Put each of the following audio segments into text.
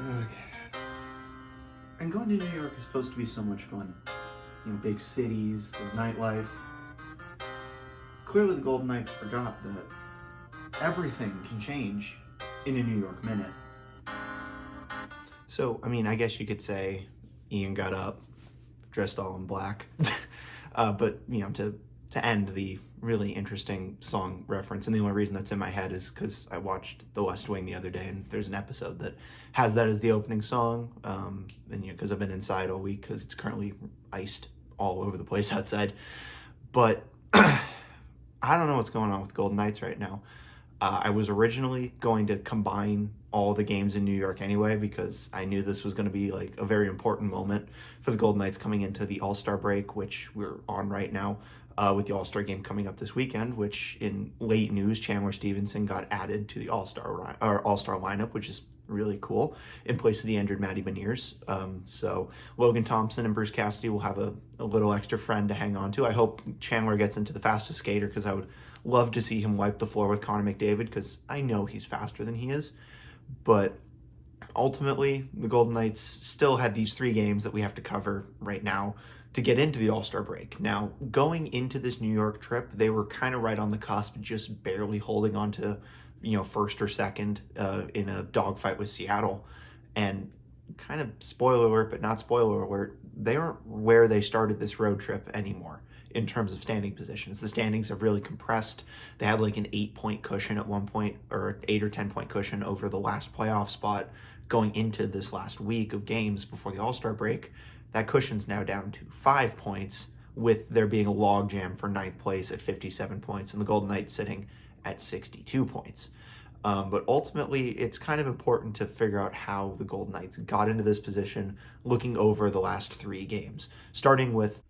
Okay. And going to New York is supposed to be so much fun. You know, big cities, the nightlife. Clearly the Golden Knights forgot that everything can change in a New York minute. So, I mean, I guess you could say Ian got up, dressed all in black. But, you know, to end the really interesting song reference, and the only reason that's in my head is because I watched The West Wing the other day, and there's an episode that has that as the opening song. And, you know, because I've been inside all week because it's currently iced all over the place outside. But I don't know what's going on with Golden Knights right now. I was originally going to combine all the games in New York anyway because I knew this was going to be like a very important moment for the Golden Knights coming into the AllSTAR break, which we're on right now, with the AllSTAR game coming up this weekend, which in late news, Chandler Stevenson got added to the AllSTAR lineup, which is really cool, in place of the injured Matty Beniers. So Logan Thompson and Bruce Cassidy will have a little extra friend to hang on to. I hope Chandler gets into the fastest skater because I would love to see him wipe the floor with Connor McDavid because I know he's faster than he is. But ultimately, the Golden Knights still had these 3 games that we have to cover right now to get into the AllSTAR break. Now, going into this New York trip, they were kind of right on the cusp, just barely holding on to, you know, first or second in a dogfight with Seattle. And kind of spoiler alert, but not spoiler alert, they aren't where they started this road trip anymore in terms of standing positions. The standings have really compressed. They had like an 8-point cushion at one point, or 8 or 10-point cushion over the last playoff spot going into this last week of games before the All-Star break. That cushion's now down to 5 points, with there being a logjam for 9th place at 57 points and the Golden Knights sitting at 62 points. But ultimately, it's kind of important to figure out how the Golden Knights got into this position looking over the last 3 games, starting with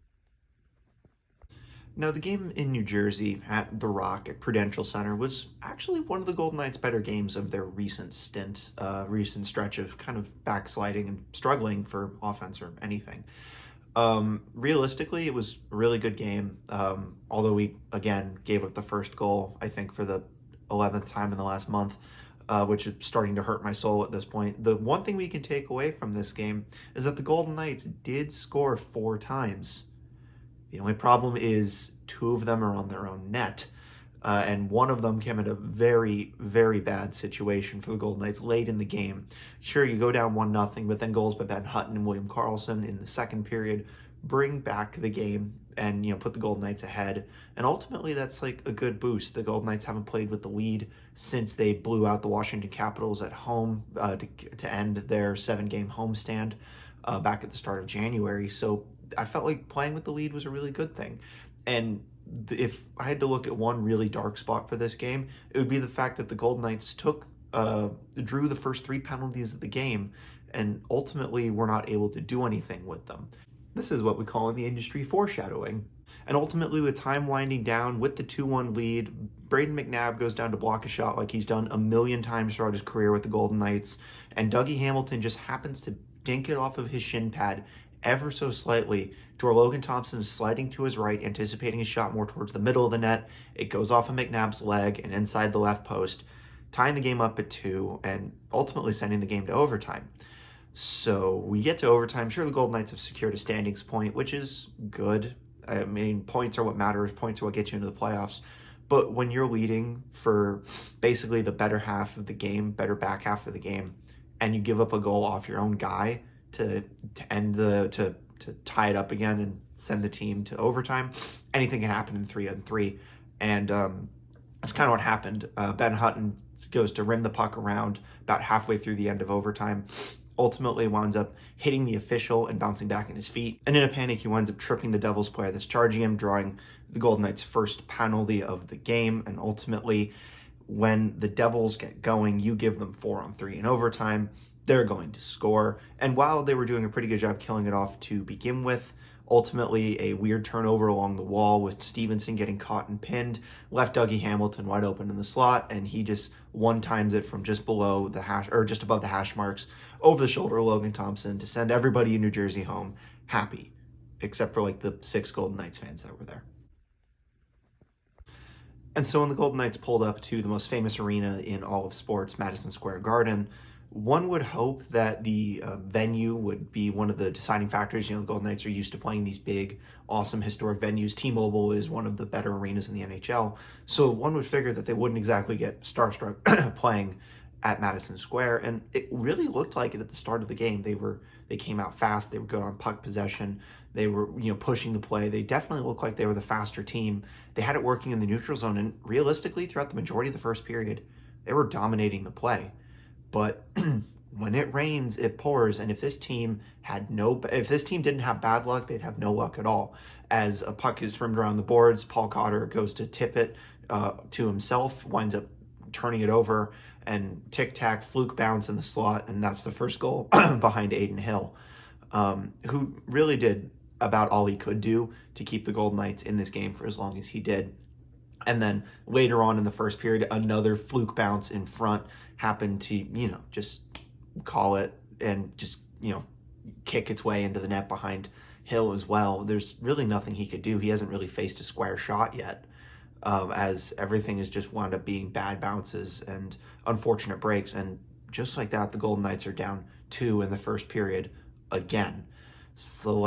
now, the game in New Jersey at The Rock at Prudential Center was actually one of the Golden Knights' better games of their recent stretch of kind of backsliding and struggling for offense or anything. Realistically, it was a really good game, although we, again, gave up the first goal, I think, for the 11th time in the last month, which is starting to hurt my soul at this point. The one thing we can take away from this game is that the Golden Knights did score 4 times. The only problem is 2 of them are on their own net, and one of them came at a very, very bad situation for the Golden Knights late in the game. Sure, you go down 1-0, but then goals by Ben Hutton and William Karlsson in the second period bring back the game and, you know, put the Golden Knights ahead. And ultimately, that's like a good boost. The Golden Knights haven't played with the lead since they blew out the Washington Capitals at home to end their 7-game homestand back at the start of January. So I felt like playing with the lead was a really good thing. And if I had to look at one really dark spot for this game, it would be the fact that the Golden Knights drew the first 3 penalties of the game and ultimately were not able to do anything with them. This is what we call in the industry foreshadowing. And ultimately, with time winding down with the 2-1 lead, Braden McNabb goes down to block a shot like he's done a million times throughout his career with the Golden Knights, and Dougie Hamilton just happens to dink it off of his shin pad ever so slightly to where Logan Thompson is sliding to his right, anticipating a shot more towards the middle of the net. It goes off of McNabb's leg and inside the left post, tying the game up at 2 and ultimately sending the game to overtime. So we get to overtime. Sure, the Golden Knights have secured a standings point, which is good. I mean, points are what matters. Points are what get you into the playoffs. But when you're leading for basically the better half of the game, better back half of the game, and you give up a goal off your own guy to tie it up again and send the team to overtime, anything can happen in 3-on-3. And that's kind of what happened. Ben Hutton goes to rim the puck around about halfway through the end of overtime, ultimately winds up hitting the official and bouncing back in his feet. And in a panic, he winds up tripping the Devils player that's charging him, drawing the Golden Knights' first penalty of the game. And ultimately, when the Devils get going, you give them 4-on-3 in overtime. They're going to score. And while they were doing a pretty good job killing it off to begin with, ultimately a weird turnover along the wall with Stevenson getting caught and pinned left Dougie Hamilton wide open in the slot, and he just one-times it from just below the hash, or just above the hash marks, over the shoulder of Logan Thompson to send everybody in New Jersey home happy, except for like the 6 Golden Knights fans that were there. And so when the Golden Knights pulled up to the most famous arena in all of sports, Madison Square Garden, One would hope that the venue would be one of the deciding factors. The Golden Knights are used to playing these big, awesome, historic venues. T-Mobile is one of the better arenas in the NHL. So one would figure that they wouldn't exactly get starstruck playing at Madison Square. And it really looked like it at the start of the game. They came out fast. They were good on puck possession. They were, pushing the play. They definitely looked like they were the faster team. They had it working in the neutral zone. And realistically, throughout the majority of the first period, they were dominating the play. But when it rains, it pours. And if this team didn't have bad luck, they'd have no luck at all. As a puck is rimmed around the boards, Paul Cotter goes to tip it to himself, winds up turning it over, and tic-tac, fluke bounce in the slot, and that's the first goal behind Adin Hill, who really did about all he could do to keep the Golden Knights in this game for as long as he did. And then later on in the first period, another fluke bounce in front happened to, just call it and just, kick its way into the net behind Hill as well. There's really nothing he could do. He hasn't really faced a square shot yet, as everything has just wound up being bad bounces and unfortunate breaks. And just like that, the Golden Knights are down 2 in the first period again. So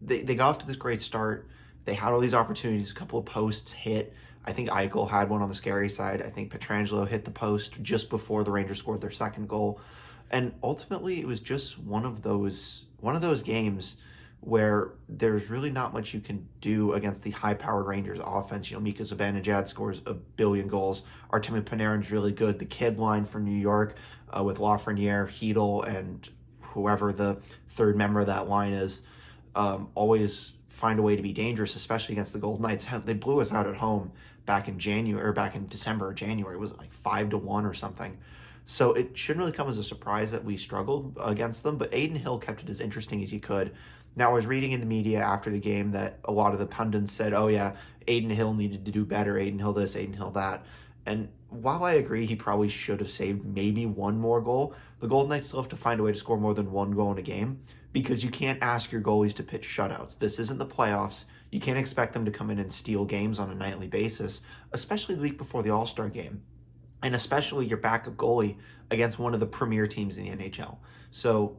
they got off to this great start. They had all these opportunities, a couple of posts hit. I think Eichel had one on the scary side. I think Pietrangelo hit the post just before the Rangers scored their second goal. And ultimately, it was just one of those games where there's really not much you can do against the high-powered Rangers offense. Mika Zibanejad scores a billion goals. Artemi Panarin's really good. The kid line from New York with Lafreniere, Hedl, and whoever the third member of that line is, always find a way to be dangerous, especially against the Golden Knights. They blew us out at home back in December or January. It was like 5-1 or something. So it shouldn't really come as a surprise that we struggled against them, but Adin Hill kept it as interesting as he could. Now, I was reading in the media after the game that a lot of the pundits said, oh yeah, Adin Hill needed to do better, Adin Hill this, Adin Hill that. And while I agree he probably should have saved maybe one more goal, the Golden Knights still have to find a way to score more than one goal in a game, because you can't ask your goalies to pitch shutouts. This isn't the playoffs. You can't expect them to come in and steal games on a nightly basis, especially the week before the All-Star game, and especially your backup goalie against one of the premier teams in the NHL. So,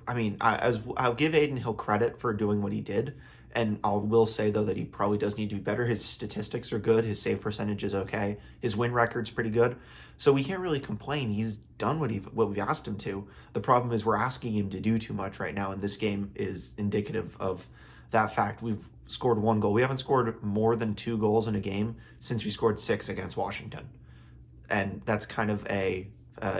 I'll give Adin Hill credit for doing what he did, and I will say, though, that he probably does need to be better. His statistics are good. His save percentage is okay. His win record's pretty good. So we can't really complain. He's done what we've asked him to. The problem is we're asking him to do too much right now, and this game is indicative of that fact. We've scored one goal. We haven't scored more than 2 goals in a game since we scored 6 against Washington. And that's kind of a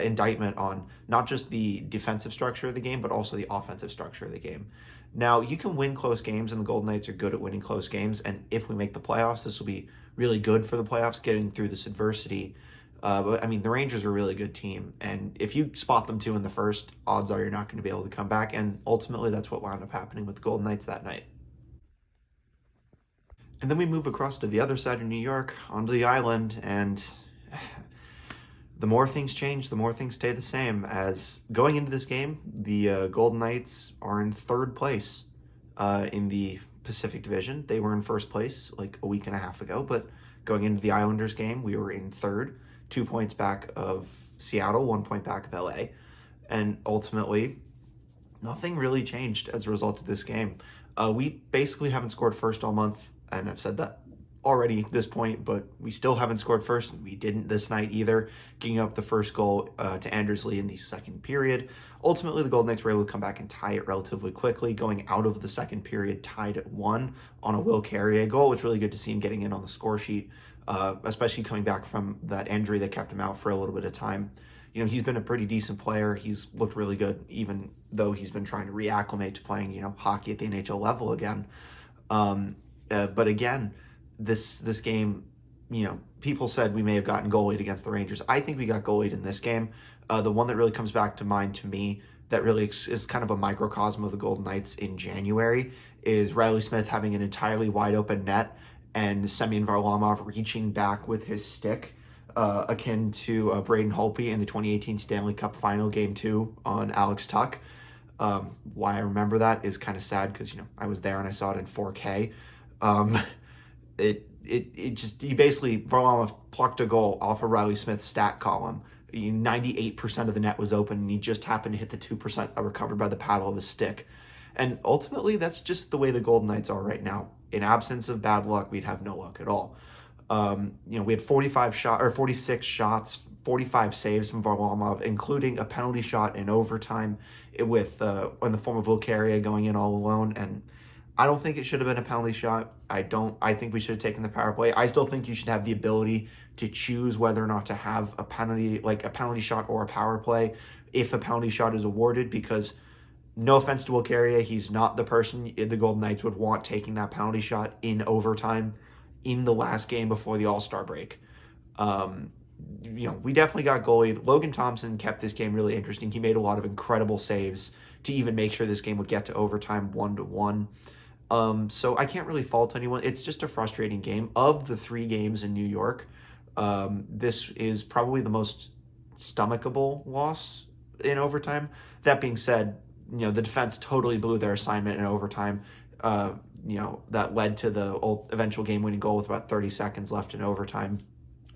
indictment on not just the defensive structure of the game, but also the offensive structure of the game. Now, you can win close games, and the Golden Knights are good at winning close games, and if we make the playoffs, this will be really good for the playoffs, getting through this adversity. But the Rangers are a really good team, and if you spot them 2 in the first, odds are you're not going to be able to come back, and ultimately that's what wound up happening with the Golden Knights that night. And then we move across to the other side of New York, onto the island, and the more things change, the more things stay the same. As going into this game, the Golden Knights are in 3rd place in the Pacific Division. They were in 1st place like a week and a half ago, but going into the Islanders game, we were in 3rd, 2 points back of Seattle, 1 point back of LA. And ultimately, nothing really changed as a result of this game. We basically haven't scored first all month, and I've said that already at this point, but we still haven't scored first, and we didn't this night either, giving up the first goal to Anders Lee in the second period. Ultimately, the Golden Knights were able to come back and tie it relatively quickly, going out of the second period tied at 1 on a Will Carrier goal. It's really good to see him getting in on the score sheet, especially coming back from that injury that kept him out for a little bit of time. He's been a pretty decent player. He's looked really good, even though he's been trying to reacclimate to playing, hockey at the NHL level again. But again, this game, people said we may have gotten goalied against the Rangers. I think we got goalied in this game. The one that really comes back to mind to me that really is kind of a microcosm of the Golden Knights in January is Riley Smith having an entirely wide open net and Semyon Varlamov reaching back with his stick, akin to Braden Holtby in the 2018 Stanley Cup Final Game 2 on Alex Tuck. Why I remember that is kind of sad because, I was there and I saw it in 4K. He basically, Varlamov plucked a goal off of Riley Smith's stat column, 98% of the net was open, and he just happened to hit the 2% that were covered by the paddle of his stick. And ultimately, that's just the way the Golden Knights are right now. In absence of bad luck, we'd have no luck at all. We had 46 shots, 45 saves from Varlamov, including a penalty shot in overtime with in the form of Volcaria going in all alone. And I don't think it should have been a penalty shot. I think we should have taken the power play. I still think you should have the ability to choose whether or not to have a penalty shot or a power play if a penalty shot is awarded, because no offense to Volcaria, he's not the person the Golden Knights would want taking that penalty shot in overtime in the last game before the All-Star break. We definitely got goalied. Logan Thompson kept this game really interesting. He made a lot of incredible saves to even make sure this game would get to overtime 1-1. So I can't really fault anyone. It's just a frustrating game. Of the 3 games in New York, this is probably the most stomachable loss in overtime. That being said, the defense totally blew their assignment in overtime. That led to the eventual game-winning goal with about 30 seconds left in overtime.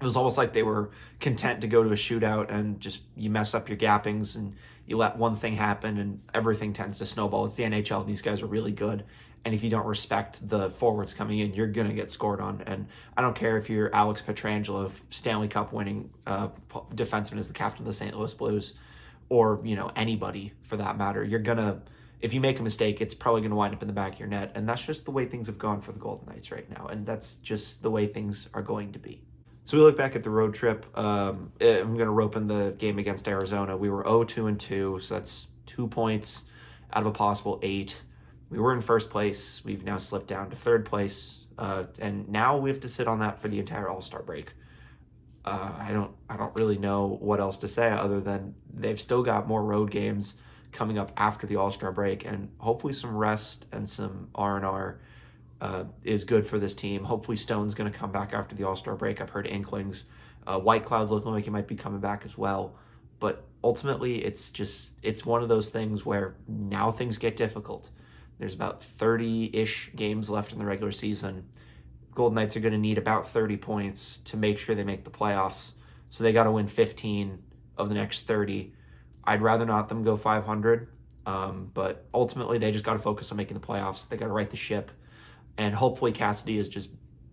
It was almost like they were content to go to a shootout, and just you mess up your gappings and you let one thing happen and everything tends to snowball. It's the NHL. These guys are really good. And if you don't respect the forwards coming in, you're going to get scored on. And I don't care if you're Alex Pietrangelo, Stanley Cup winning defenseman, as the captain of the St. Louis Blues, or, anybody for that matter. If you make a mistake, it's probably going to wind up in the back of your net. And that's just the way things have gone for the Golden Knights right now. And that's just the way things are going to be. So we look back at the road trip. I'm going to rope in the game against Arizona. We were 0-2-2, so that's 2 points out of a possible 8. We were in first place. We've now slipped down to third place. And now we have to sit on that for the entire All-Star break. I don't really know what else to say other than they've still got more road games coming up after the All-Star break, and hopefully some rest and some R&R is good for this team. Hopefully Stone's going to come back after the All-Star break. I've heard inklings. White Cloud's looking like he might be coming back as well. But ultimately, it's one of those things where now things get difficult. There's about 30-ish games left in the regular season. Golden Knights are going to need about 30 points to make sure they make the playoffs. So they got to win 15 of the next 30. I'd rather not them go 500, but ultimately they just got to focus on making the playoffs. They got to right the ship, and hopefully Cassidy is just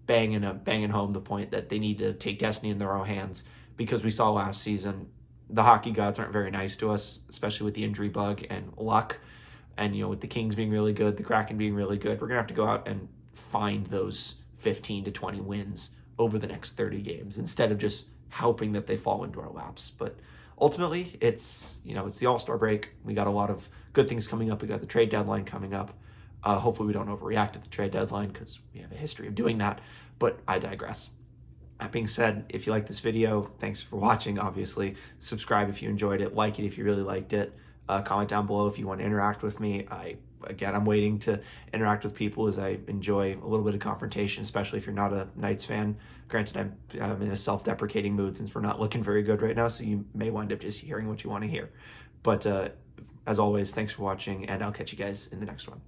banging home the point that they need to take destiny in their own hands, because we saw last season the hockey gods aren't very nice to us, especially with the injury bug and luck. And, with the Kings being really good, the Kraken being really good, we're going to have to go out and find those 15 to 20 wins over the next 30 games instead of just hoping that they fall into our laps. But ultimately, it's the All-Star break. We got a lot of good things coming up. We got the trade deadline coming up. Hopefully we don't overreact at the trade deadline, because we have a history of doing that. But I digress. That being said, if you like this video, thanks for watching, obviously. Subscribe if you enjoyed it. Like it if you really liked it. Comment down below if you want to interact with me. I'm waiting to interact with people, as I enjoy a little bit of confrontation, especially if you're not a Knights fan. Granted, I'm in a self-deprecating mood since we're not looking very good right now, so you may wind up just hearing what you want to hear. But as always, thanks for watching, and I'll catch you guys in the next one.